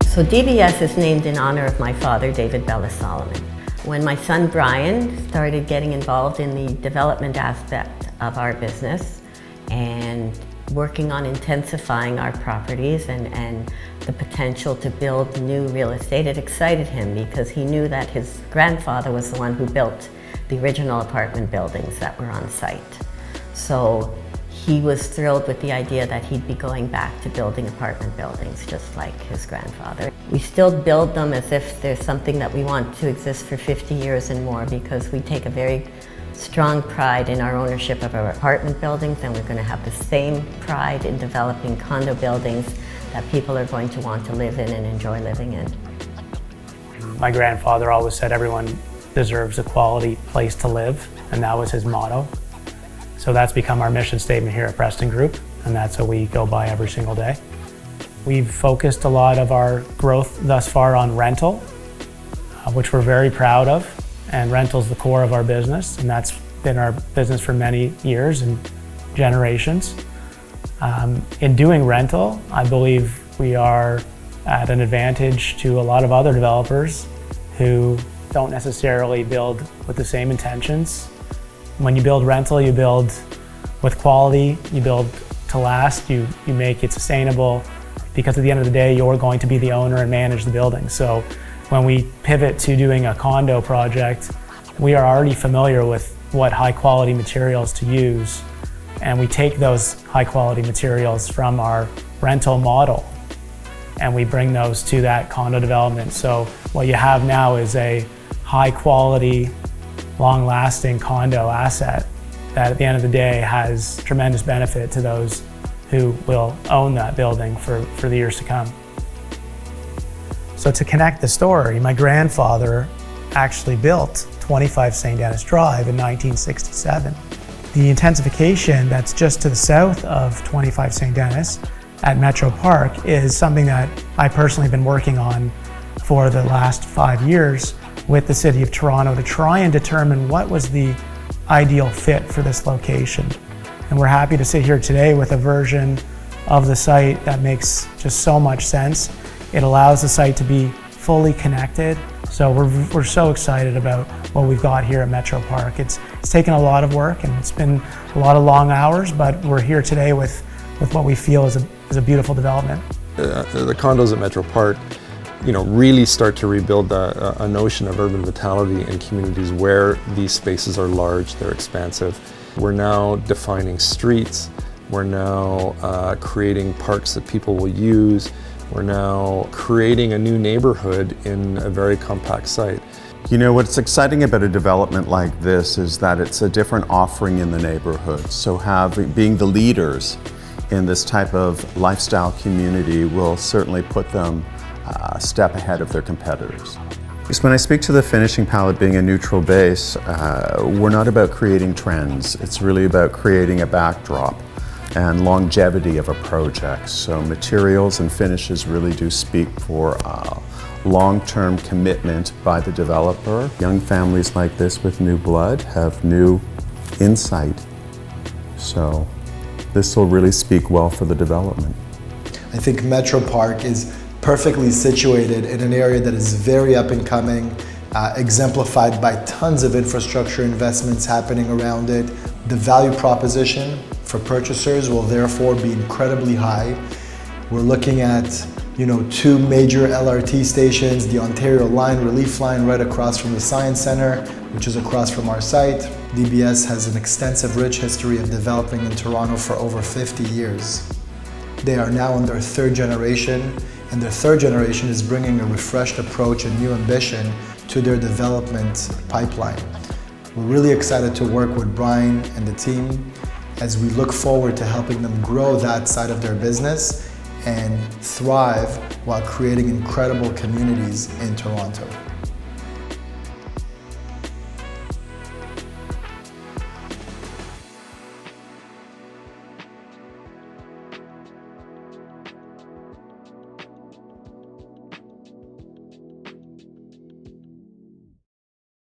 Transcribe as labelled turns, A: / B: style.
A: So DBS is named in honor of my father, David Bellis Solomon. When my son Brian started getting involved in the development aspect of our business and working on intensifying our properties and the potential to build new real estate, it excited him because he knew that his grandfather was the one who built the original apartment buildings that were on site. So he was thrilled with the idea that he'd be going back to building apartment buildings just like his grandfather. We still build them as if there's something that we want to exist for 50 years and more, because we take a very strong pride in our ownership of our apartment buildings, and we're going to have the same pride in developing condo buildings that people are going to want to live in and enjoy living in.
B: My grandfather always said everyone deserves a quality place to live, and that was his motto. So that's become our mission statement here at Preston Group, and that's what we go by every single day. We've focused a lot of our growth thus far on rental, which we're very proud of, and rental's the core of our business, and that's been our business for many years and generations. In doing rental, I believe we are at an advantage to a lot of other developers who don't necessarily build with the same intentions. When you build rental, you build with quality, you build to last, you make it sustainable, because at the end of the day, you're going to be the owner and manage the building. So when we pivot to doing a condo project, we are already familiar with what high quality materials to use, and we take those high quality materials from our rental model and we bring those to that condo development. So what you have now is a high quality, long-lasting condo asset that at the end of the day has tremendous benefit to those who will own that building for the years to come. So to connect the story, my grandfather actually built 25 St. Denis Drive in 1967. The intensification that's just to the south of 25 St. Denis at Metro Park is something that I personally have been working on for the last 5 years with the City of Toronto to try and determine what was the ideal fit for this location. And we're happy to sit here today with a version of the site that makes just so much sense. It allows the site to be fully connected. So we're so excited about what we've got here at Metro Park. It's taken a lot of work and it's been a lot of long hours, but we're here today with what we feel is a beautiful development.
C: The condos at Metro Park, really start to rebuild a notion of urban vitality in communities where these spaces are large, they're expansive. We're now defining streets, we're now creating parks that people will use, we're now creating a new neighborhood in a very compact site.
D: What's exciting about a development like this is that it's a different offering in the neighborhood. So being the leaders in this type of lifestyle community will certainly put them a step ahead of their competitors. So when I speak to the finishing palette being a neutral base, we're not about creating trends. It's really about creating a backdrop and longevity of a project. So materials and finishes really do speak for long-term commitment by the developer. Young families like this with new blood have new insight. So this will really speak well for the development.
E: I think Metro Park is perfectly situated in an area that is very up and coming, exemplified by tons of infrastructure investments happening around it. The value proposition for purchasers will therefore be incredibly high. We're looking at two major LRT stations, the Ontario Line, Relief Line right across from the Science Center, which is across from our site. DBS has an extensive, rich history of developing in Toronto for over 50 years. They are now in their third generation, and their third generation is bringing a refreshed approach and new ambition to their development pipeline. We're really excited to work with Brian and the team as we look forward to helping them grow that side of their business and thrive while creating incredible communities in Toronto.